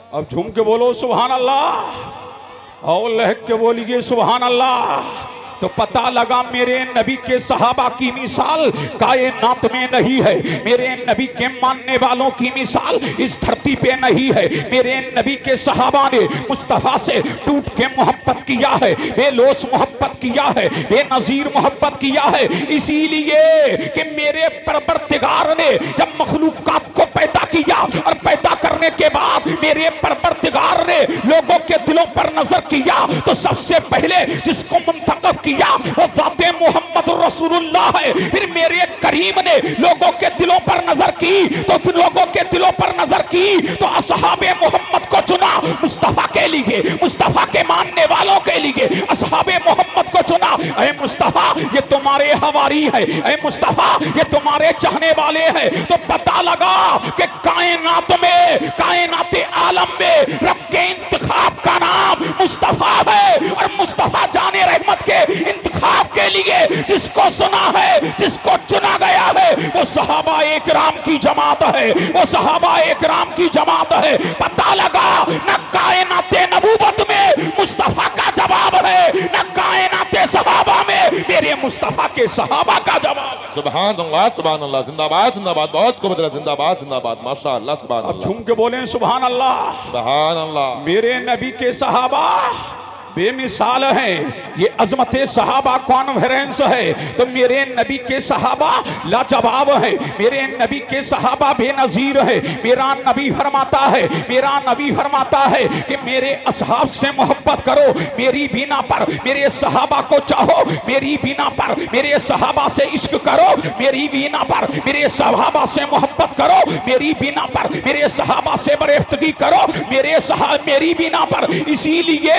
अब झूम के बोलो सुभान अल्लाह और लहक के बोलिए सुभान अल्लाह। तो पता लगा मेरे नबी के सहाबा की मिसाल कायनात में नहीं है, मेरे नबी के मानने वालों की मिसाल इस धरती पे नहीं है। मेरे नबी के सहाबा ने मुस्तफा से टूट के मोहब्बत किया है, बेलोस मोहब्बत किया है, बेनज़ीर मोहब्बत किया है। इसीलिए कि मेरे परवरदिगार ने जब मखलूकात को पैदा किया और पैदा करने के बाद मेरे परवरदिगार ने लोगों के दिलों पर नजर किया तो सबसे पहले जिसको मुंतखब किया वो ज़ाते मोहम्मद रसूलुल्लाह है। फिर मेरे करीम ने लोगों के दिलों पर नजर की तो लोगों के दिलों पर नजर की तो असहाबे मोहम्मद को चुना मुस्तफा के लिए, मुस्तफा के मानने वालों के लिए असहाबे मोहम्मद को चुना। ऐ मुस्तफा ये तुम्हारे हवारी है, ऐ मुस्तफा ये तुम्हारे चाहने वाले हैं। तो पता लगा कि कायनात में, कायनात आलम में रब के इंतखाब का नाम मुस्तफा है और मुस्तफा जाने रहमत के इंतखाब के लिए जिसको सुना है, जिसको चुना गया है वो सहाबा इकराम की जमात है, वो सहाबा इकराम की जमात है। पता लगा न कायनाते नबूवत में मुस्तफा का जवाब है, न कायनाते सहाबा में मेरे मुस्तफा के सहाबा का जवाब। सुभान अल्लाह, सुभान अल्लाह, जिंदाबाद जिंदाबाद, बहुत को बदला, जिंदाबाद जिंदाबाद, माशाअल्लाह, सुभान अल्लाह। अब झूम के बोले सुभान अल्लाह, सुभान अल्लाह। मेरे नबी के सहाबा बेमिसाल है, ये अजमत सहाबा कॉन्फ्रेंस है। तो मेरे नबी के सहाबा लाजवाब है, मेरे नबी के सहाबा बेनजीर है। मेरा नबी फरमाता है, मेरा नबी फरमाता है कि मेरे असहाब से मोहब्बत करो, मेरी बिना पर मेरे सहाबा को चाहो, मेरी बिना पर मेरे सहाबा से इश्क करो, मेरी बिना पर मेरे सहाबा से मोहब्बत करो, मेरी बिना पर मेरे सहाबा से बरेफ्तगी करो, मेरी बिना पर। इसीलिए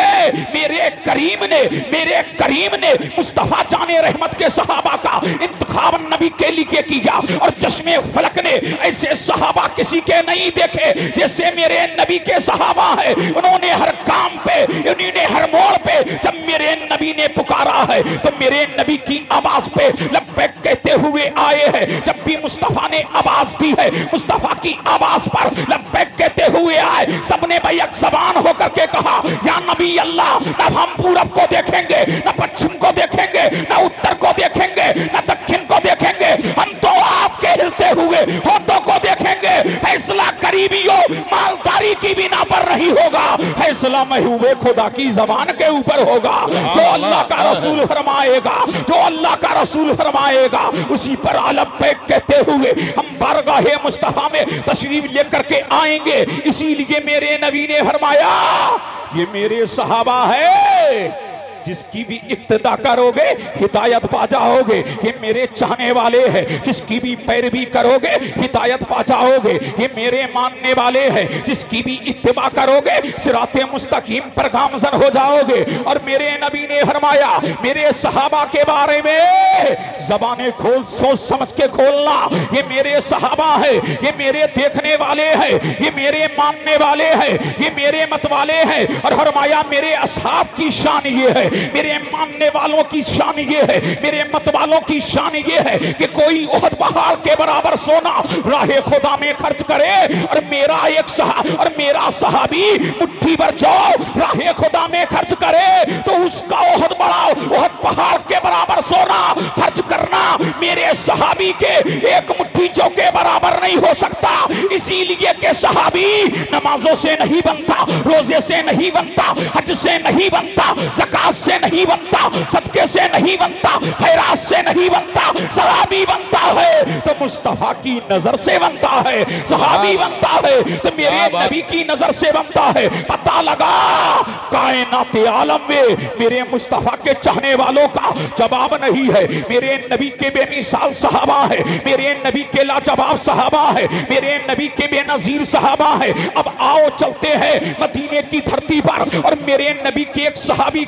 मेरे करीम ने मुस्तफा जाने रहमत के सहाबा का इंतखाब नबी के लिए किया और चश्मे फलक ने ऐसे सहाबा किसी के नहीं देखे जैसे मेरे नबी के सहाबा है। उन्होंने हर काम पे, उन्होंने हर मोड़ पे जब मेरे नबी ने पुकारा है तो मेरे नबी की आवाज पे लब्बैक कहते हुए आए हैं। जब भी मुस्तफा ने आवाज दी है, मुस्तफा की आवाज पर लब्बैक कहते हुए आए, सबने भाई एक ज़बान होकर के कहा या नबी अल्लाह, न हम पूरब को देखेंगे, न पश्चिम को देखेंगे, न उत्तर को देखेंगे, न दक्षिण को देखेंगे, हम तो आपके हिलते हुए होठों को देखेंगे। फैसला करीबियों मालदारी की बिना पर नहीं होगा, फैसला महबूबे खुदा की जबान के ऊपर होगा। जो अल्लाह का रसूल फरमाएगा, जो अल्लाह का रसूल फरमाएगा उसी पर आलम पे कहते हुए हम बारगाहे मुस्तफा में तशरीफ लेकर के आएंगे। इसीलिए मेरे नबी ने फरमाया ये मेरे सहाबा है, जिसकी भी इक्तदा करोगे हिदायत पा जाओगे। ये मेरे चाहने वाले हैं, जिसकी भी पैरवी करोगे हिदायत पा जाओगे। ये मेरे मानने वाले हैं, जिसकी भी इत्तिबा करोगे सिराते मुस्तकीम पर गामजन हो जाओगे। और मेरे नबी ने फरमाया मेरे सहाबा के बारे में जबाने खोल, सोच समझ के खोलना। ये मेरे सहाबा है, ये मेरे देखने वाले हैं, ये मेरे मानने वाले हैं, ये मेरे मत वाले हैं। और फरमाया मेरे असहाब की शान ये है, मेरे मानने वालों की शान ये है, मेरे मत वालों की शान ये है कि कोई ओहद पहाड़ के बराबर सोना राहे खुदा में खर्च करे और मेरा सहाबी मुट्ठी भर जाओ राहे खुदा में खर्च करे तो उसका ओहद पहाड़ के बराबर सोना खर्च करना मेरे सहाबी के एक मुट्ठी जौ के बराबर नहीं हो सकता। इसीलिए के सहाबी नमाजों से नहीं बनता, रोजे से नहीं बनता, हज से नहीं बनता, ज़कात से नहीं बनता, सदके से नहीं बनता, खैरात से नहीं बनता। सहाबी बनता है तो मुस्तफा की नजर से बनता है, सहाबी बनता है तो मेरे नबी की नजर से बनता है। पता लगा कायनात आलम में मेरे मुस्तफा के चाहने वालों का जवाब नहीं है। मेरे नबी के बेमिसाल सहाबा है, मेरे नबी के लाजवाब सहाबा है, मेरे नबी के बेनजीर सहाबा है। अब आओ चलते हैं मदीने की धरती पर और मेरे नबी के एक सहाबी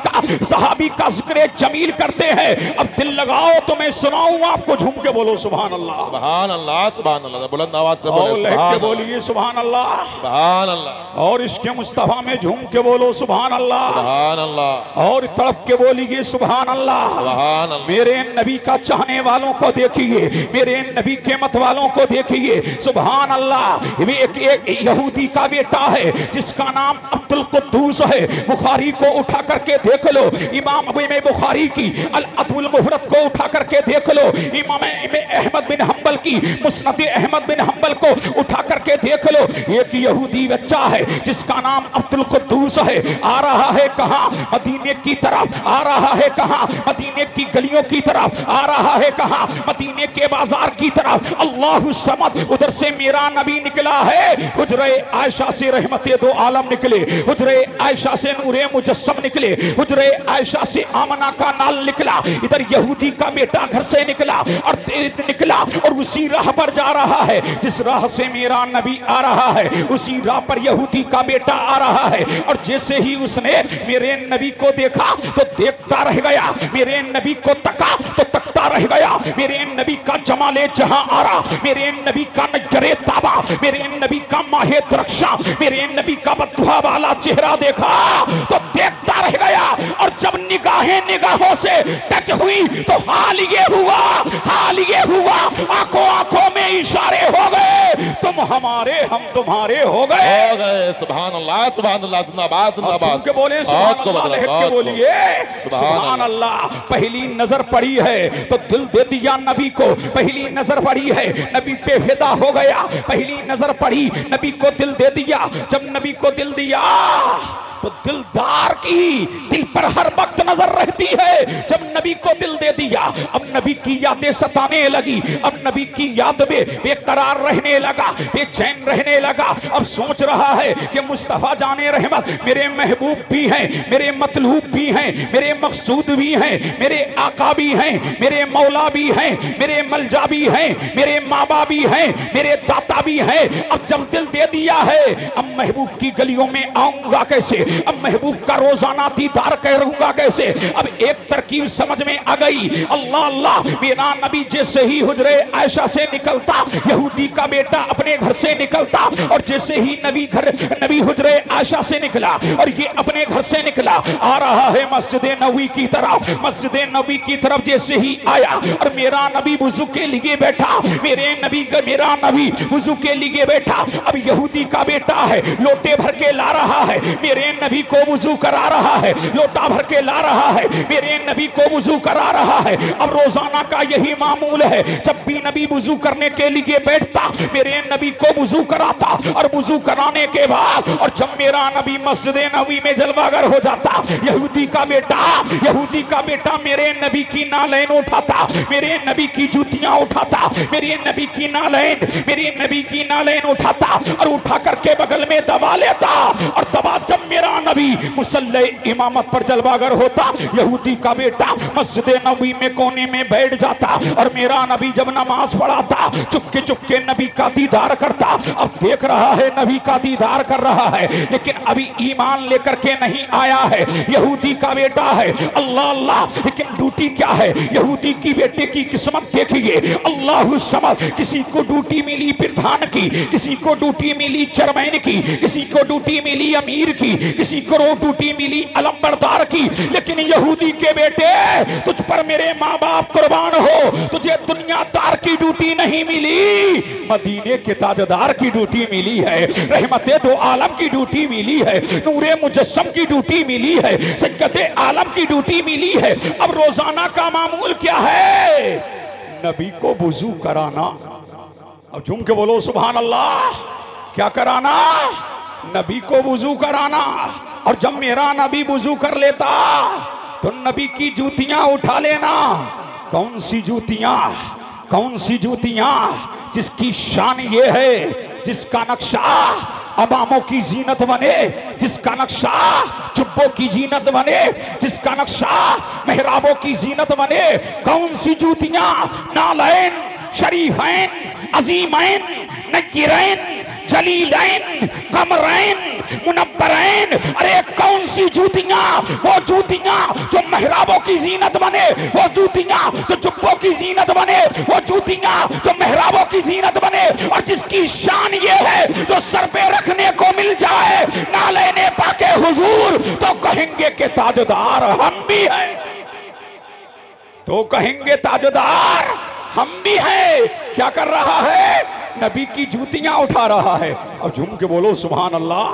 का जिक्र जमील करते हैं। अब दिल लगाओ तो मैं सुनाऊं आपको, झूम के बोलो सुभान अल्लाह, सुभान अल्लाह, सुभान अल्लाह, बुलंद आवाज से बोलिए सुभान अल्लाह, सुभान अल्लाह। और इसके मुस्तफा में झूम के बोलो सुभान अल्लाह, सुभान अल्लाह, और तड़प के बोलिए सुभान अल्लाह, सुभान अल्लाह। मेरे नबी का चाहने वालों को देखिए, मेरे नबी के मत वालों को देखिए, सुभान अल्लाह। एक यहूदी का बेटा है जिसका नाम अब्दुल कुद्दूस है। बुखारी को उठा करके देख लो, इमाम बुखारी की अल अदुल मुफरद को उठा करके देख लो, इमाम अहमद बिन हंबल की मुस्नद अहमद बिन हंबल को उठा करके देख लो। एक यहूदी बच्चा है जिसका नाम अब्दुल कुद्दूस है। आ रहा है कहां? मदीने की तरफ। आ रहा है कहां? मदीने की गलियों की तरफ। आ रहा है कहां? मदीने के बाजार की तरफ। अल्लाहु समद। उधर से मेरा नबी निकला है, हुजरे आयशा से रहमते दो आलम निकले, हुजरे आयशा से नूरे मुजस्सम निकले, हुजरे आयशा से आमना का नाल निकला। इधर यहूदी का बेटा घर से निकला और उसी राह पर जा रहा है जिस राह से मेरा नबी आ रहा है, उसी राह पर यहूदी का बेटा आ रहा है। और जैसे ही उसने मेरे नबी को देखा तो देखता रह गया, मेरे नबी को तका तो तकता रह गया। मेरे नबी का जमाले जहां आ रहा, मेरे नबी का नजरे ताबा, मेरे नबी का माहे दरख्शा, मेरे नबी का बददुआ वाला चेहरा देखा तो देखता रह गया। और जब निगाहें निगाहों से टच हुई तो हाल ये हुआ, आंखों में इशारे हो गए, तुम हमारे हम तुम्हारे हो गए। सुभान अल्लाह, सुभान अल्लाह, जिंदाबाद जिंदाबाद। के बोले सुभान अल्लाह, लहक के बोलिए सुभान अल्लाह। पहली नजर पड़ी है तो दिल दे दिया नबी को, पहली नजर पड़ी है नबी पे फिदा हो गया, पहली नजर पड़ी नबी को दिल दे दिया। जब नबी को दिल दिया तो दिलदार की दिल पर हर वक्त नजर रहती है। जब नबी को दिल दे दिया, अब नबी की यादें सताने लगी, अब नबी की याद में बेकरार रहने लगा, बेचैन रहने लगा। अब सोच रहा है कि मुस्तफा जाने रहमत मेरे महबूब भी हैं, मेरे मतलूब भी हैं, मेरे मकसूद भी हैं, मेरे आका भी हैं, मेरे मौला भी हैं, मेरे मलजा भी हैं, मेरे माबा भी हैं, मेरे दाता भी हैं। अब जब दिल दे दिया है, अब महबूब की गलियों में आऊंगा कैसे, अब महबूब का रोजाना दीदार करूंगा कैसे। अब एक तरकीब समझ में आ गई, अल्लाह अल्लाह। मेरा नबी जैसे ही हुजरे आयशा से निकलता, यहूदी का बेटा अपने घर से निकलता, और जैसे ही नबी हुजरे आयशा से निकला और ये अपने घर से निकला, आ रहा है मस्जिद नबी की तरफ। मस्जिद नबी की तरफ जैसे ही आया और मेरा नबी वुजू के लिए बैठा, मेरा नबी वुजू के लिए बैठा। अब यहूदी का बेटा है, लोटे भर के ला रहा है, मेरे नबी को वुजू करा रहा है, लोटा भर के ला रहा है, मेरे नबी को वुजू करा रहा है। अब रोजाना का यही मामूल है, जब भी नबी वुजू करने के लिए बैठता, मेरे नबी को वुजू कराता, और वुजू कराने के बाद और जब मेरा नबी मस्जिद नबी में जलवागर हो जाता, यहूदी का बेटा मेरे नबी की नालैन उठाता, मेरे नबी की जूतियां उठाता, मेरे नबी की नालैन उठाता और उठा करके बगल में दबा लेता। और दबा जब मेरा नबी मुसल्ले इमामत पर जलवागर होता, यहूदी का बेटा मस्जिद नबी में कोने में बैठ जाता और मेरा नबी जब नमाज पढ़ाता, चुपके नबी का दीदार करता। अब देख रहा है नबी का दीदार कर रहा है, लेकिन अभी ईमान लेकर के नहीं आया है। यहूदी का बेटा है, अल्लाह अल्लाह, लेकिन ड्यूटी क्या है यहूदी की बेटे की किस्मत देखिए। अल्लाह समझ, किसी को ड्यूटी मिली प्रधान की, किसी को ड्यूटी मिली चेयरमैन की, किसी को ड्यूटी मिली अमीर की, किसी को ड्यूटी मिली अलंबरदार की, लेकिन यहूदी के बेटे तुझ पर मेरे माँ बाप कुर्बान हो, तुझे दुनियादार की ड्यूटी नहीं मिली, मदीने के ताजदार की ड्यूटी मिली है, रहमते दो आलम की ड्यूटी मिली है, नूरे मुजस्सम की ड्यूटी मिली है, सज्जते आलम की ड्यूटी मिली है। अब रोजाना का मामूल क्या है? नबी को वुजू कराना। अब झूम के बोलो सुभान अल्लाह। क्या कराना? नबी को वुजू कराना। और जब मेरा नबी वुजू कर लेता तो नबी की जूतियां उठा लेना। कौन सी जूतियां? जिसकी शान ये है, जिसका नक्शा अबामों की जीनत बने, जिसका नक्शा जुब्बों की जीनत बने, जिसका नक्शा मेहराबों की जीनत बने। कौन सी जूतियां? नालैन, शरीफैन, अजीमैन, नकीरैन, जलीलैन, कमरैन, मुनव्वरैन। अरे कौन सी जूतियां? वो जूतियां जो मेहराबों की जीनत बने, वो जूतियां जो जुब्बों की जीनत बने, वो जूतियां जो मेहराबों की जीनत बने, और जिसकी शान ये है जो सर पे रखने को मिल जाए नालैने पाके हुजूर, तो कहेंगे के ताजदार हम भी हैं। तो कहेंगे ताजदार हम भी हैं। क्या कर रहा है? नबी की जूतियां उठा रहा है। अब झूम के बोलो सुभान अल्लाह,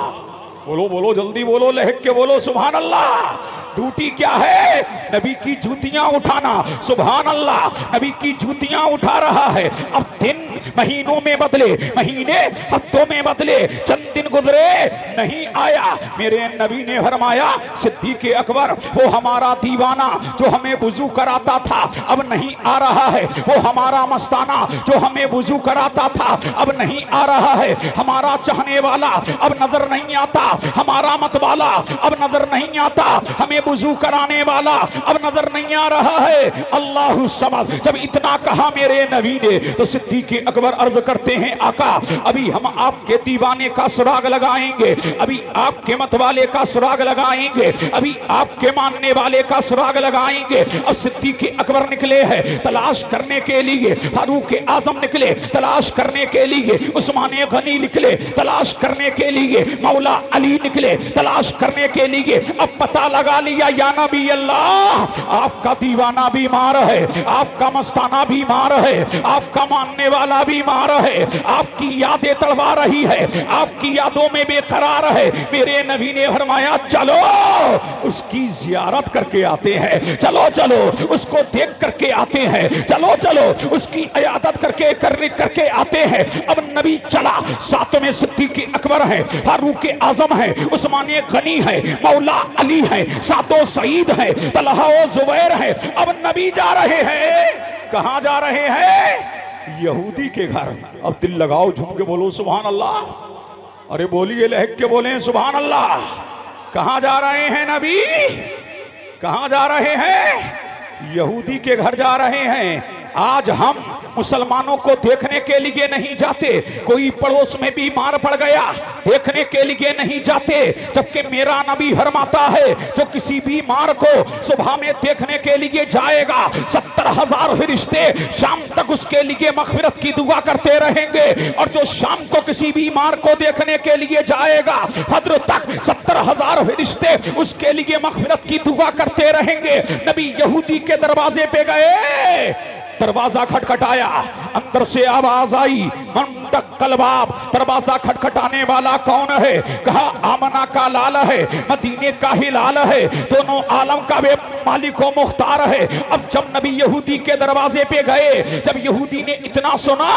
बोलो बोलो जल्दी बोलो, लहक के बोलो सुभान अल्लाह। ड्यूटी क्या है? नबी की जूतियां उठाना। सुभान अल्लाह, नबी की जूतियां उठा रहा है। अब दिन महीनों में बदले, महीने हफ्तों में बदले, चंद दिन गुजरे, नहीं आया। मेरे नबी ने फरमाया सिद्दीक़ अकबर वो हमारा दीवाना जो हमें वुजू कराता था अब नहीं आ रहा है। वो हमारा मस्ताना जो हमें वुजू कराता था अब नहीं आ रहा है। हमारा चाहने वाला अब नजर नहीं आता, हमारा मतवाला अब नजर नहीं आता, हमें वुजू कराने वाला अब नजर नहीं आ रहा है। अल्लाहु समद। जब इतना कहा मेरे नबी ने तो सिद्दीक़ अकबर अर्ज करते हैं आका अभी हम आपके दीवाने का सुराग लगाएंगे, अभी आपके मतवाले का सुराग लगाएंगे, अभी आपके मानने वाले का सुराग लगाएंगे। अब सिद्दीक़ अकबर निकले हैं तलाश करने के लिए, फारूक आजम निकले तलाश करने के लिए, उस्मान गनी निकले तलाश करने के लिए, मौला अली निकले तलाश करने के लिए। अब पता लगा लिया या नबी अल्लाह आपका दीवाना बीमार है, आपका मस्ताना बीमार है, आपका मानने वाला बीमार है, आपकी यादें तड़वा रही है, आपकी यादों में बेकरार है। मेरे नबी ने फरमाया चलो उसकी जियारत करके आते हैं, चलो चलो उसको देख करके आते हैं, चलो चलो उसकी इयादत करके आते हैं। अब नबी चला, साथ में सिद्दीक़ अकबर है, फारूक आजम है, उस्मान गनी है, मौला अली है, सातों सईद है, तलहा और जुबैर है। अब नबी जा रहे हैं, कहां जा रहे हैं? यहूदी के घर। अब दिल लगाओ, झूम के बोलो सुभान अल्लाह, अरे बोलिए लहक के बोले सुभान अल्लाह। कहां जा रहे हैं नबी? कहां जा रहे हैं? यहूदी के घर जा रहे हैं। आज हम मुसलमानों को देखने के लिए नहीं जाते, कोई पड़ोस में बीमार पड़ गया देखने के लिए नहीं जाते, जबकि मेरा नबी फरमाता है जो किसी बीमार को सुबह में देखने के लिए जाएगा 70,000 फरिश्ते शाम तक उसके लिए मग़फ़िरत की दुआ करते रहेंगे, और जो शाम को किसी बीमार को देखने के लिए जाएगा फज्र तक 70,000 फरिश्ते उसके लिए मग़फ़िरत की दुआ करते रहेंगे। नबी यहूदी के दरवाजे पे गए, दरवाजा खटखटाया, अंदर से आवाज आई कलबाब। दरवाजा खटखटाने वाला कौन है? कहा आमना का लाल है, मदीने का हिलाल है, दोनों आलम का वे मालिक व मुख्तार है। अब जब नबी यहूदी के दरवाजे पे गए, जब यहूदी ने इतना सुना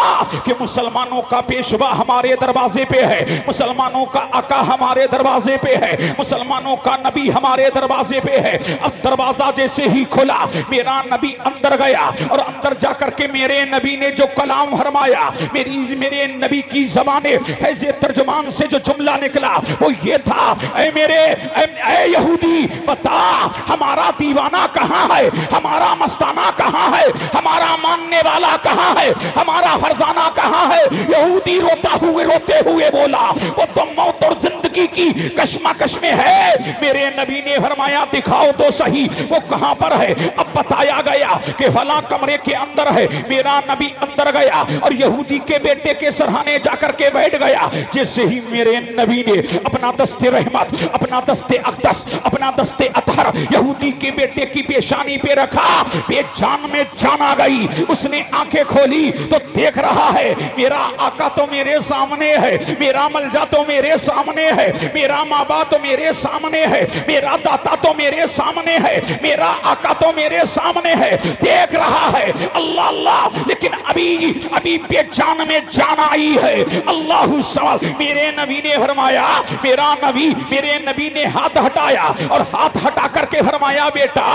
कि मुसलमानों का पेशवा हमारे दरवाजे पे है, मुसलमानों का आका हमारे दरवाजे पे है, मुसलमानों का नबी हमारे दरवाजे पे है। अब दरवाजा जैसे ही खुला मेरा नबी अंदर गया, और अंदर जाकर के मेरे नबी ने जो कलाम फरमाया, मेरे नबी की ज़बाने ऐसे तर्जुमान से जो जुमला निकला वो ये था, ऐ यहूदी बता हमारा दीवाना कहाँ है, हमारा मस्ताना कहाँ है, हमारा मानने वाला कहाँ है, हमारा फरजाना कहाँ है। यहूदी रोते हुए बोला वो तो मौत और जिंदगी की कश्मकश में है। मेरे नबी ने फरमाया दिखाओ तो सही वो कहाँ पर है। अब बताया गया कि फला कमरे के अंदर है। मेरा नबी अंदर गया और यहूदी के बेटे के सरहाने जाकर के बैठ गया। जैसे ही मेरे नबी ने अपना दस्ते रहमत, अपना दस्ते अक़दस, अपना दस्ते अतहर यहूदी के बेटे की पेशानी पे रखा, बेजान में जान आ गई। उसने आंखें खोली तो देख रहा है मेरा आका तो मेरे सामने है, मेरा मलजा तो मेरे सामने है, मेरा माँ बाप तो मेरे सामने है, मेरा दाता तो मेरे सामने है, मेरा आका तो मेरे सामने है। देख रहा है अल्लाह अल्लाह, लेकिन अभी बेजान में जान आई है। अल्लाहु सवाल। मेरे नबी ने फरमाया, मेरे नबी ने हाथ हटाया और हाथ हटा करके फरमाया बेटा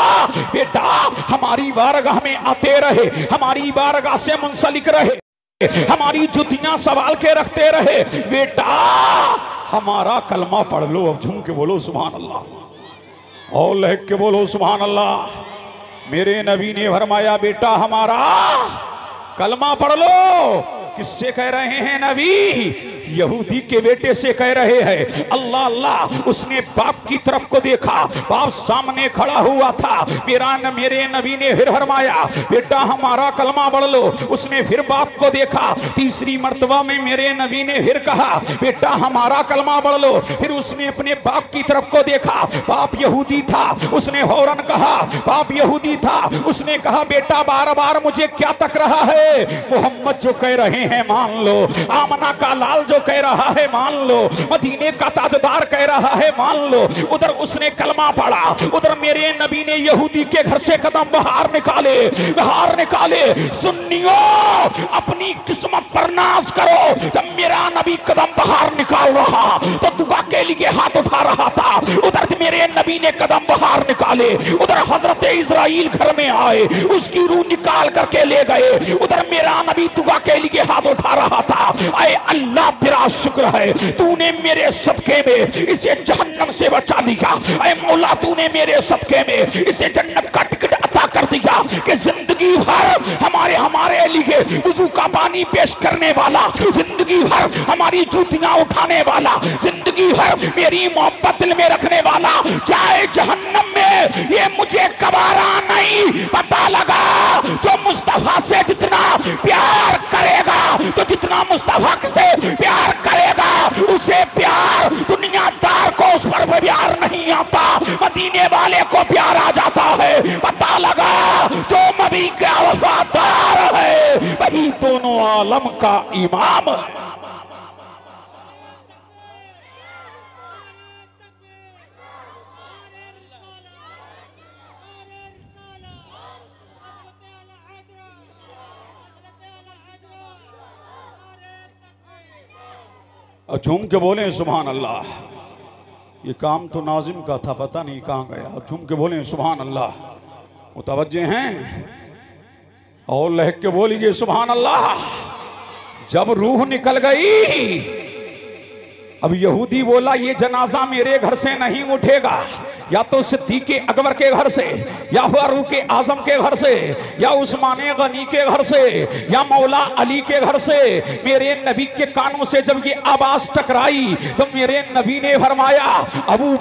हमारी बारगाह में आते रहे, हमारी बारगाह से मुंसलिक रहे, हमारी जुतियां सवाल के रखते रहे। बेटा हमारा कलमा पढ़ लो। अब झूम के बोलो सुभान अल्लाह और लहक के बोलो सुभान अल्लाह। मेरे नबी ने फरमाया बेटा हमारा कलमा पढ़ लो। किससे कह रहे हैं नबी? यहूदी के बेटे से कह रहे हैं अल्लाह अल्लाह। उसने बाप की तरफ को देखा, बाप सामने खड़ा हुआ था। मेरे नबी ने फिर फरमाया बेटा हमारा कलमा पढ़ लो। उसने फिर बाप को देखा, तीसरी मर्तबा में मेरे नबी ने फिर कहा बेटा हमारा कलमा पढ़ लो। फिर उसने अपने बाप की तरफ को देखा, बाप यहूदी था। उसने फौरन कहा, बाप यहूदी था। उसने कहा बेटा बार बार मुझे क्या तक रहा है? मोहम्मद जो कह रहे हैं मान लो, आमना का लाल जो कह रहा है मान लो, मदीने का ताजदार कह रहा है मान लो। उधर उसने कलमा पढ़ा, उधर मेरे नबी ने यहूदी के घर से कदम बाहर निकाले, बाहर निकाले। सुन्नियों अपनी किस्मत पर नाज करो। जब मेरा नबी कदम बाहर निकाल रहा तो दुआ के लिए हाथ उठा रहा था, उधर मेरे नबी ने कदम बाहर निकाले। उधर हजरत इस्राइल घर में आए, उसकी रूह निकाल करके ले गए। उधर मेरा नबी दुआ के लिए हाथ उठा रहा था। अरे अल्लाह तेरा शुक्र है, तूने मेरे सदके में इसे जहन्नम से बचा लिया। अरे मौला तूने मेरे सदके में इसे जन्नत का टिकट अता कर दिया कि जिंदगी भर हमारे लिए वुजू का पानी पेश करने वाला, जिंदगी भर हमारी जूतियां उठाने वाला, जिंदगी भर मेरी मोहब्बत दिल में रखने वाला चाहे जहन्नम में, ये मुझे कबारा नहीं। पता लगा जो मुस्तफा से जितना प्यार करेगा, तो जितना मुस्तफा से प्यार करेगा उसे प्यार दुनियादार को उस पर प्यार नहीं आता, मदीने वाले को प्यार आ जाता है। पता लगा जो नबी का वफादार है वही दोनों आलम का इमाम। और झूम के बोले सुभान अल्लाह। ये काम तो नाजिम का था, पता नहीं कहाँ गया। और झूम के बोले सुभान अल्लाह। मुतवज्जे हैं और लहक के बोलिए सुभान अल्लाह। जब रूह निकल गई, अब यहूदी बोला ये जनाजा मेरे घर से नहीं उठेगा, या तो सिद्दीक़ अकबर के घर से, या फारूक आजम के घर से, या उस्माने गनी के घर से, या मौला अली के घर से। मेरे नबी के कानों से जब ये आवाज टकराई तो मेरे नबी ने फरमाया अबू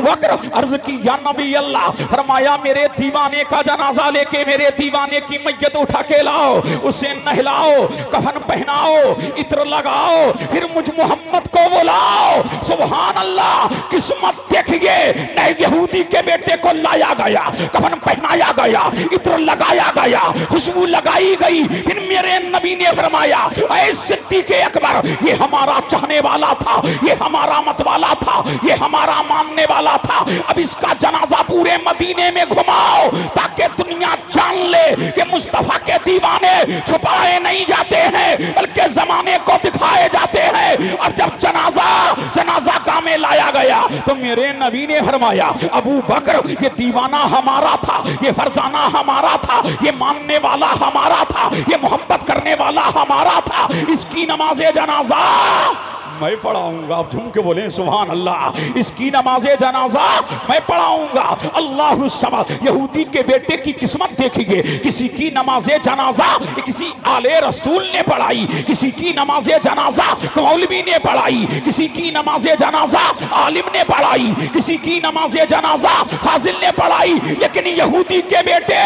बकर अर्ज की या नबी अल्लाह। फरमाया मेरे दीवाने का जनाजा लेके मेरे दीवाने की मैयत उठा के लाओ, उसे नहलाओ, कफन पहनाओ, इत्र लगाओ, फिर मुझ मोहम्मद को बुलाओ। सुभान अल्लाह। किस्मत देखिए, नए यहूदी के बेटे को लाया गया, कफन पहनाया गया, इत्र लगाया गया, खुशबू लगाई गई। फिर मेरे नबी ने फरमाया ऐ सिद्दीक़ अकबर, ये हमारा चाहने वाला था, ये हमारा मत वाला था, ये हमारा मानने वाला था। अब इसका जनाजा पूरे मदीने में घुमाओ ताकि दुनिया जान ले कि मुस्तफा के दीवाने छुपाए नहीं जाते हैं बल्कि जमाने को दिखाए जाते हैं। अब जब जनाजा काम में लाया गया तो मेरे नबी ने फरमाया अबू बकर ये दीवाना हमारा था, ये फरजाना हमारा था, ये मानने वाला हमारा था, ये मोहब्बत करने वाला हमारा था। इसकी नमाज़े जनाजा मैं पढ़ाऊंगा। आप झूम के बोले सुभान अल्लाह। इसकी नमाज़े जनाजा मैं पढ़ाऊंगा। अल्लाहु समद। यहूदी के बेटे की किस्मत देखिए, किसी की नमाज़े जनाजा किसी आले रसूल ने पढ़ाई, किसी की नमाज़े जनाजा मौलवी ने पढ़ाई, किसी की नमाज़े जनाजा आलिम ने पढ़ाई, किसी की नमाज़े जनाजा फाजिल ने पढ़ाई। लेकिन यहूदी के बेटे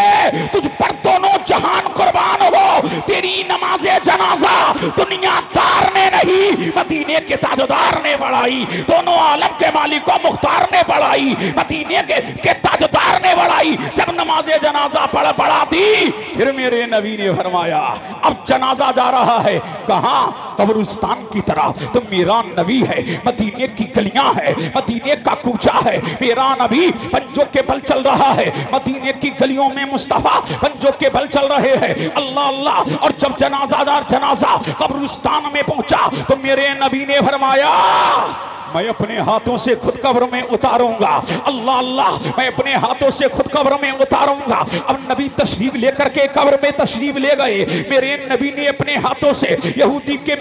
तुझ पर दोनों जहान कुर्बान हो, तेरी नमाज़े जनाजा दुनियादार ने नहीं मदीने के ताजदार ने पढ़ाई, दोनों आलम के मालिक को मुख्तार ने पढ़ाई, मदीने के ताजदार ने पढ़ाई। जब नमाज़े जनाजा पढ़ा दी फिर मेरे नबी ने फरमाया अब जनाजा जा रहा है कहाँ? कब्रिस्तान की तरफ। तो मेरा नबी है, मदीने की गलियां है, मदीने का कूचा है। मेरा नबी पंजों के बल चल रहा है, मदीने की गलियों में मुस्तफा पंजों के बल चल रहे हैं। अल्लाह अल्लाह। और जब जनाजा कब्रिस्तान में पहुंचा तो मेरे नबी ने फरमाया मैं अपने हाथों से खुद कब्र में उतारूंगा। अल्लाह अल्लाह, मैं अपने हाथों से खुद कब्र में उतारूंगा। अब नबी तशरीफ लेकर के कब्र में तशरीफ ले गए। मेरे नबी ने अपने हाथों से यहूदी के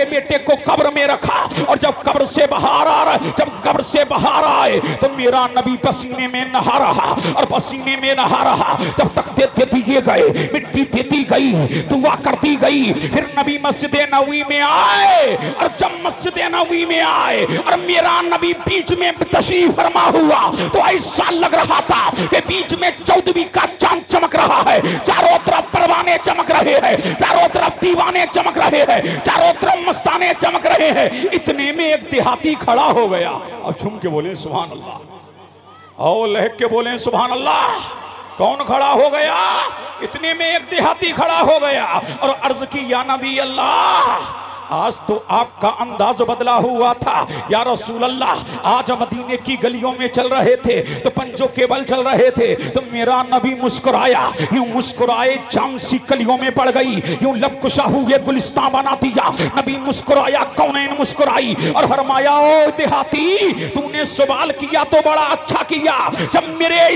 बेटे को कब्र में रखा। और जब कब्र से बाहर आए तो मेरा नबी पसीने में नहा रहा और पसीने में नहा रहा। जब तक देते दिए गए, मिट्टी देती गई, दुआ करती गई। फिर नबी मस्जिद नबवी में आए और जब मस्जिद नबवी में आए और मेरा नबी बीच में तशरीफ फरमा हुआ तो ऐसा लग रहा था कि बीच में 14वीं का चांद चमक रहा है। चारों तरफ परवाने चमक रहे हैं, चारों तरफ दीवाने चमक रहे हैं, चारों तरफ मस्ताने चमक रहे हैं। इतने में एक देहाती खड़ा हो गया। अब झूम के बोले सुभान अल्लाह, और लहक के बोले सुभान अल्लाह। कौन खड़ा हो गया? इतने में एक देहाती खड़ा हो गया और अर्ज की या नबी अल्लाह, आज तो आपका अंदाज बदला हुआ था या रसूल अल्लाह। आज मदीने की गलियों में चल रहे थे तो पंजों के बल चल रहे थे तो मेरा नबी मुस्कुराया, यूं मुस्कुराए चांद सी कलियों में पड़ गई, यूं लब कुशा हुए गुलिस्तान बना दिया। नबी मुस्कुराया, कौनैन मुस्कुराई और फरमाया, ओ देहाती तूने सवाल किया तो बड़ा अच्छा किया। जब मेरे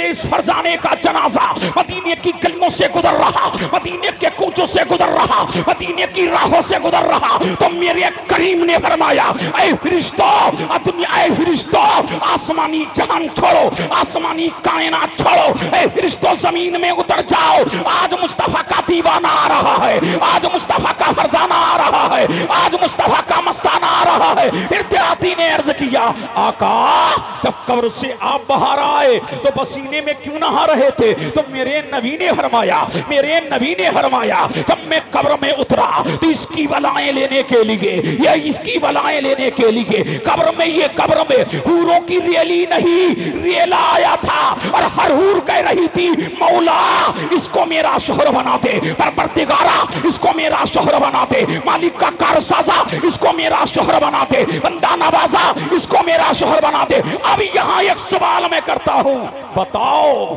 इस फरजाने का जनाजा मदीने की गलियों से गुजर रहा, मदीने के कूचों से गुजर रहा, मदीने की राहों से गुजर रहा तो मेरे करीम ने फरमाया, ऐ फरिश्तों, दुनिया, ऐ फरिश्तों, आसमानी जहान छोड़ो, आसमानी कायनात छोड़ो, ऐ फरिश्तों जमीन में उतर जाओ। आज मुस्तफा का दीवाना आ रहा है, आज मुस्तफा का फरजाना आ रहा है, आज मुस्तफा का मस्ताना आ रहा है। फिर देहाती ने अर्ज किया, आका जब कब्र से आप बाहर आए तो पसीने में क्यों नहा रहे थे? तो मेरे नबी ने फरमाया जब मैं कब्र में उतरा तो इसकी वलाएं लेने के लिए कब्र में हूरों की रैली नहीं, रेला आया था और हर हूर कह रही थी, मौला इसको मेरा शोहर बना दे, परवरदिगारा इसको मेरा शोहर बना दे, मालिक का कारसाजा इसको मेरा शोहर बना दे, बंदा नवाजा इसको मेरा शोहर बना दे। अब यहाँ एक सवाल मैं करता हूँ, बताओ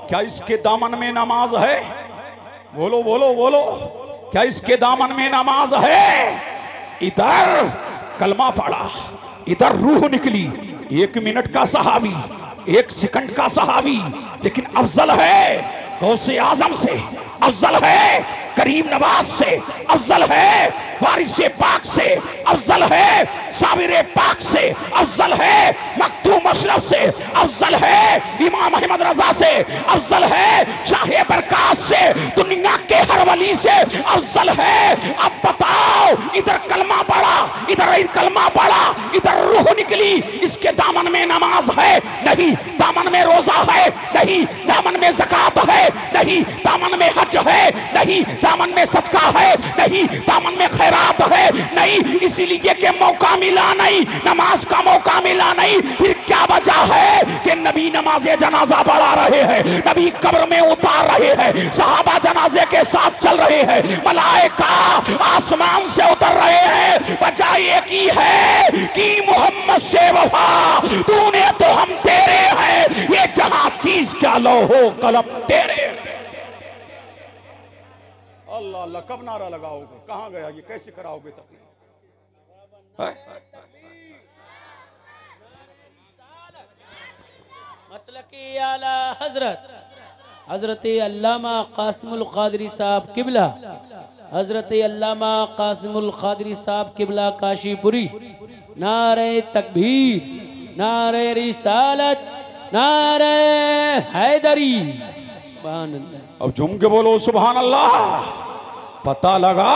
क्या इसके दामन में नमाज है? बोलो बोलो बोलो, क्या इसके दामन में नमाज है? इधर कलमा पड़ा, इधर रूह निकली। 1 मिनट का सहाबी, 1 सेकंड का सहाबी, लेकिन अफजल है गौसे आजम से, अफजल है करीम नवाज से, अफजल है वारिसे पाक से, अफजल है साबिरे पाक से, अफजल है मखदूम अशरफ से, अफजल है इमाम अहमद रजा से, अफजल है शाहे बरकात से, दुनिया के हर वली से अफजल है। अब बताओ, इधर कलमा पड़ा, इधर रूह निकली, इसके दामन में नमाज है नहीं, दामन में रोजा है नहीं, दामन में ज़कात है नहीं, दामन में हज है नहीं, दामन में सदका है नहीं, दामन में खैरात है नहीं, इसीलिए कि मौका मिला नहीं, नमाज का मौका मिला नहीं। फिर क्या वजह है कि नबी नमाज़े जनाजा पढ़ा रहे हैं, नबी कब्र में उतार रहे हैं, सहाबा जनाजे के साथ चल रहे हैं, मलाइका आसमान से उतर रहे हैं। वजह एक ही है कि मोहम्मद से वफा, तूने तो हम तेरे हैं, ये जहां चीज क्या लौहो कलम तेरे। अल्लाह अल्लाह, कब नारा लगाओगे? कहां गया ये? कैसे कराओगे तकलीफ? मसलकी आला हजरत अल्लामा कासिमुल कादरी साहब किबला, हजरत अल्लामा कासिमुल कादरी साहब किबला काशीपुरी। नारे तकबीर, नारे रिसालत, नारे हैदरी। सुभान अल्लाह। अब झूम के बोलो सुभान अल्लाह। पता लगा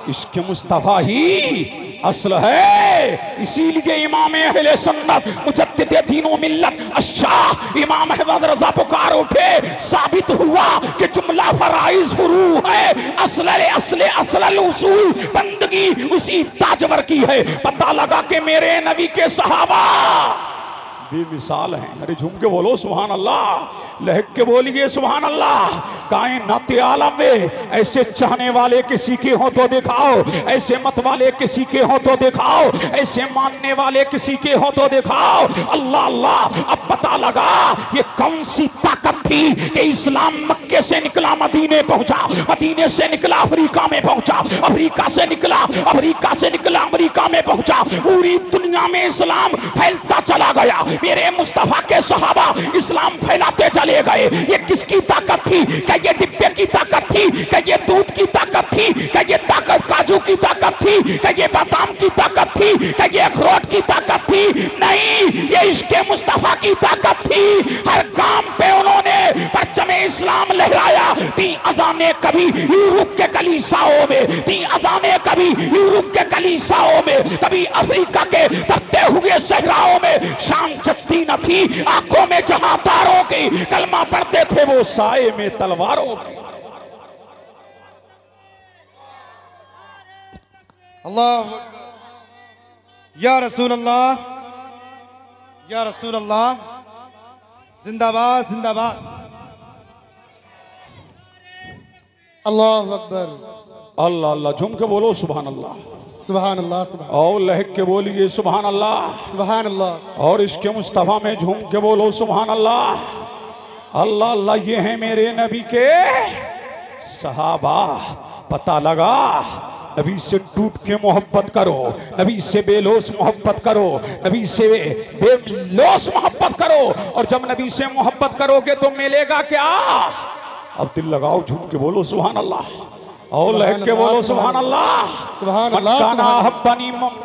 इश्क मुस्तफा ही असल है, इसीलिए इमाम अहले सुन्नत मुजद्दिद दीन व मिल्लत अशाह इमाम अहमद रजा पुकार उठे। साबित हुआ कि जुमला फराइज फुरू है, असले उसूल बंदगी उसी ताजवर की है। पता लगा कि मेरे नबी के सहाबा बेमिसाल हैं। अरे झूम के बोलो सुभान अल्लाह, लहक के बोलिए सुभान अल्लाह। कायनात आलम में ऐसे चाहने वाले किसी के हो तो दिखाओ, ऐसे मत वाले किसी के हो तो दिखाओ, ऐसे मानने वाले किसी के हो तो दिखाओ। अल्लाह अल्लाह। अब पता लगा ये कौन सी ताकत थी कि इस्लाम मक्के से निकला मदीने पहुंचा, मदीने से निकला अफ्रीका में पहुंचा, अफ्रीका से निकला अमेरिका में पहुंचा। पूरी दुनिया में इस्लाम फैलता चला गया। मेरे मुस्तफा के सहाबा इस्लाम फैलाते चले गए। ये किसकी ताकत थी? क्या ये डिब्बे की ताकत थी? क्या ये दूध की ताकत थी? क्या ये ताकत काजू की ताकत थी? क्या ये बादाम की ताकत थी? क्या ये अखरोट की ताकत थी? नहीं, ये इश्क़े मुस्तफा की ताकत थी। हर काम पे उन्होंने परचमे इस्लाम लहराया। दी अज़ाने कभी यूरोप के कलीसियाओं में, दी अज़ाने कभी यूरोप के कलीसियाओं में, कभी अफ्रीका के दबते हुए सहराओं में। शान जचती न थी आंखों में जहां तारों की, कलमा पढ़ते थे वो साए में तलवारों की। अल्लाह या रसूल अल्लाह, या रसूल अल्लाह, जिंदाबाद जिंदाबाद। अल्लाह अकबर। अल्लाह अल्लाह। झूम के बोलो सुभान अल्लाह, सुभान अल्लाह, सुभान और लहक के बोलिए सुभान अल्लाह, सुभान अल्लाह। और इसके मुस्तफा में झूम के बोलो सुभान अल्लाह। अल्लाह अल्लाह। ये हैं मेरे नबी के सहाबा। पता लगा नबी से टूट के मोहब्बत करो, नबी से बेलोस मोहब्बत करो, नबी से बेलोस मोहब्बत करो। और जब नबी से मोहब्बत करोगे तो मिलेगा क्या? अब दिल लगाओ, झूम के बोलो सुभान अल्लाह, और लहक के बोलो सुभान अल्लाह, सुभान अल्लाह।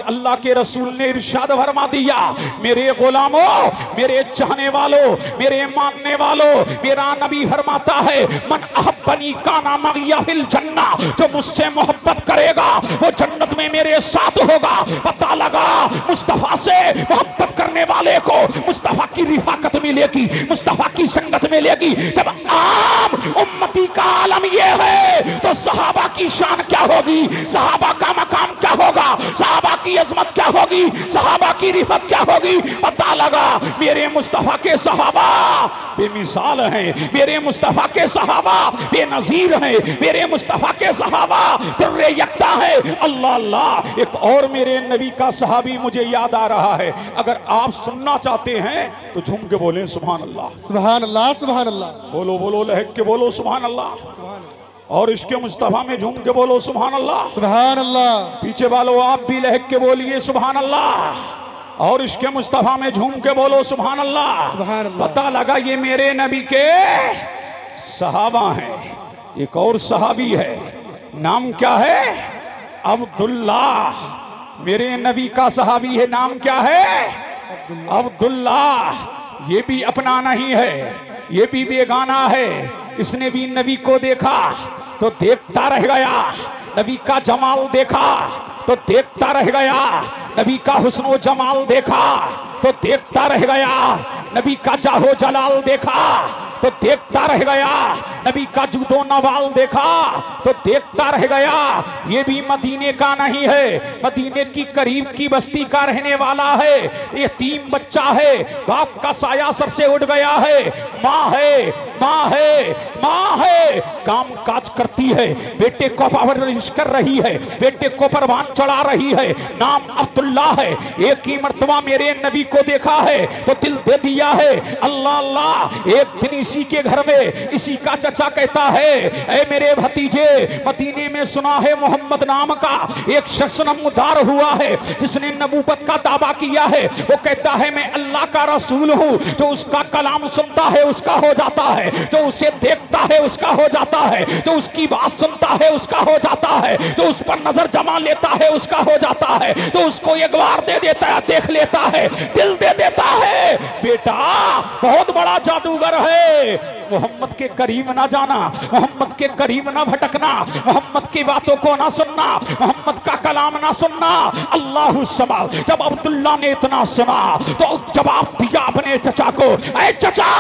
अल्लाह के रसूल ने इरशाद फरमा दिया, मेरे गुलामों, मेरे चाहने वालों, मेरे मानने वालों, मेरा नबी फरमाता है मन अहब्बनी काना मगिया फिल जन्ना। जो मुझसे मोहब्बत करेगा वो जन्नत में मेरे साथ होगा। पता लगा मुस्तफा से मोहब्बत करने वाले को मुस्तफा की रिफाकत मिलेगी, मुस्तफा की संगत मिलेगी। जब आम उम्मती का आलम ये है तो सहाबा की शान क्या होगी, सहाबा का मकाम क्या होगा, सहाबा की अजमत क्या होगी, सहाबा की रिफत क्या होगी। पता लगा मेरे मुस्तफा के सहाबा बेमिसाल हैं, मेरे मुस्तफा के सहाबा बेनजीर हैं, मेरे मुस्तफा के सहाबा तुर्रे यक्ता है। अल्लाह अल्लाह। एक और मेरे नबी का सहाबी मुझे याद आ रहा है, अगर आप सुनना चाहते हैं तो झूम के बोलें सुभान अल्लाह, सुभान अल्लाह, सुभान अल्लाह। बोलो बोलो लहक के बोलो सुभान अल्लाह, और इसके मुस्तफा में झूम के बोलो सुभान अल्लाह, सुभान अल्लाह। पीछे वालों आप भी लहक के बोलिए सुभान अल्लाह, और इसके मुस्तफा में झूम के बोलो सुभान अल्लाह, सुभान अल्लाह। पता लगा ये मेरे नबी के सहाबा हैं। एक और सहाबी है, नाम क्या है? अब्दुल्ला। मेरे नबी का सहाबी है, नाम क्या है? अब्दुल्ला। ये भी अपना नहीं है, ये भी बेगाना है। इसने भी नबी को देखा तो देखता रह गया, नबी का जमाल देखा तो देखता रह गया, नबी का हुस्न जमाल देखा तो देखता रह गया, नबी का जाहो जलाल देखा तो देखता रह गया, नबी का जुदो नवाल देखा तो देखता रह गया। ये भी मदीने का नहीं है, मदीने की करीब की बस्ती का रहने वाला है। यतीम बच्चा है, बाप का साया सर से उड़ गया है। माँ है, माँ है, माँ है, काम काज करती है, बेटे को परवरिश कर रही है, बेटे को परवान चढ़ा रही है। नाम अब्दुल्ला है। एक ही मर्तबा मेरे नबी को देखा है तो दिल दे दिया है। अल्लाह अल्लाह। एक दिन इसी के घर में इसी का चचा कहता है, ऐ मेरे भतीजे, मदीने में सुना है मोहम्मद नाम का एक शख्स नमदार हुआ है जिसने नबूवत का दावा किया है। वो कहता है मैं अल्लाह का रसूल हूँ। जो उसका कलाम सुनता है उसका हो जाता है, जो उसे देखता है उसका हो जाता है, जो उसकी बात सुनता है उसका हो जाता है, जो उस पर नजर जमा लेता है उसका हो जाता है, जो उसको एक बार दे देता है, देख लेता है, दिल दे देता है। बेटा बहुत बड़ा जादूगर है। मोहम्मद के करीब ना जाना, मोहम्मद के करीब ना भटकना, मोहम्मद की बातों को ना सुनना, मोहम्मद का कलाम ना सुनना। अल्लाह समा। जब अब्दुल्ला ने इतना सुना तो जवाब दिया अपने चचा को, ऐ चचा,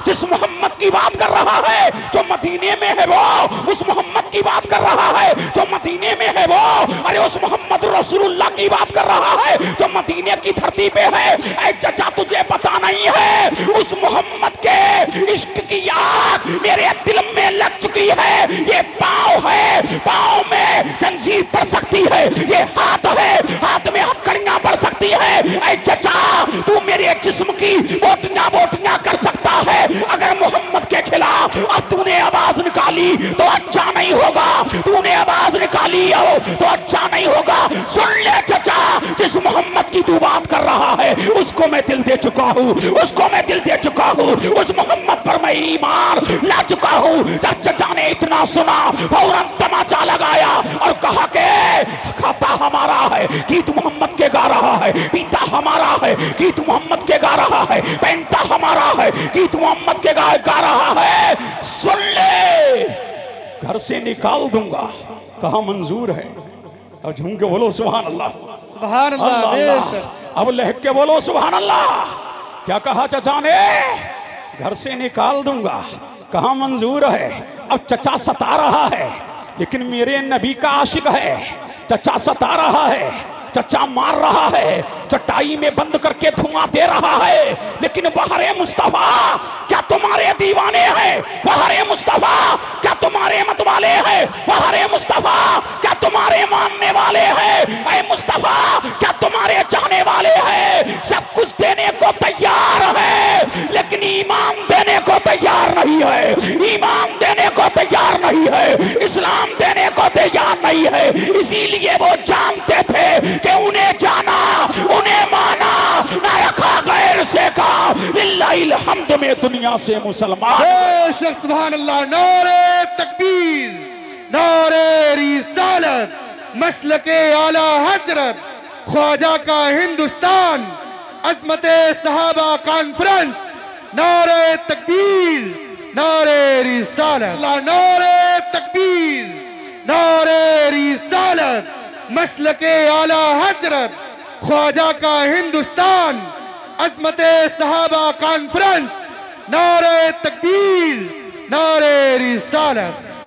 जिस मोहम्मद की बात कर रहा है जो मदीने में है वो उस मोहम्मद की बात कर रहा है जो मदीने में है वो, अरे उस मोहम्मद रसूलुल्लाह की बात कर रहा है जो मदीने की धरती पे है। ऐ चचा तुझे पता नहीं है, उस मोहम्मद के इश्क की आग मेरे दिल में लग चुकी है। ये पाँव है, पाँव में जंजीर पड़ सकती है, ये हाथ है, हाथ में हथकड़ियां पड़ सकती है। ऐ चचा, तू मेरे जिस्म की बोटियां बोटियां कर सकता है। अगर मोहम्मद के खिलाफ अब तूने आवाज निकाली तो अच्छा नहीं होगा, तूने आवाज निकाली हो तो अच्छा नहीं होगा। सुन ले चचा, जिस मोहम्मद की तू बात कर रहा है उसको मैं दिल दे चुका हूँ, उसको मैं दिल दे चुका हूँ, उस मोहम्मद पर मैं ईमान ला चुका हूँ। जब चचा ने इतना सुना फौरन तमाचा लगाया और कहा के खाता हमारा है, गीत मोहम्मद के गा रहा है, पीता हमारा है, गीत मोहम्मद के गा रहा है, पहनता हमारा है, गीत मोहम्मद के गा रहा है। सुन ले, घर से निकाल दूंगा, कहा मंजूर है। और झूम के बोलो सुभान अल्लाह, सुभान अल्लाह, अल्लाह, बेशक। अब लहक के बोलो सुभान अल्लाह। क्या कहा चचा ने? घर से निकाल दूंगा, कहा मंजूर है। अब चचा सता रहा है, लेकिन मेरे नबी का आशिक है। चचा सता रहा है, चचा मार रहा है, चटाई में बंद करके धुआं दे रहा है, लेकिन बहरे मुस्तफा क्या तुम्हारे दीवाने हैं? बहरे मुस्तफा क्या तुम्हारे मतवाले हैं? बहरे मुस्तफा क्या तुम्हारे मानने वाले हैं? ऐ मुस्तफा क्या तुम्हारे चाहने वाले हैं? सब कुछ देने को तैयार है, लेकिन ईमान देने को तैयार नहीं है, ईमान देने को तैयार नहीं है, इस्लाम देने को तैयार नहीं है। इसीलिए वो जानते थे कि उन्हें जाना, उन्हें माना, न रखा गैर से का, लिल्लाहिल हम्द में दुनिया से मुसलमान। बेशक सुभान अल्लाह। नारे तकबीर, नारे रिसालत, मसलके आला हजरत, ख्वाजा का हिंदुस्तान, अज़मते सहाबा कॉन्फ्रेंस। नारे तकबीर, नारे रिसालत, नारे तकबीर, नारे रिसालत, मसलके आला हजरत, ख्वाजा का हिंदुस्तान, अज़मते सहाबा कॉन्फ्रेंस। नारे तकबीर, नारे रिसालत।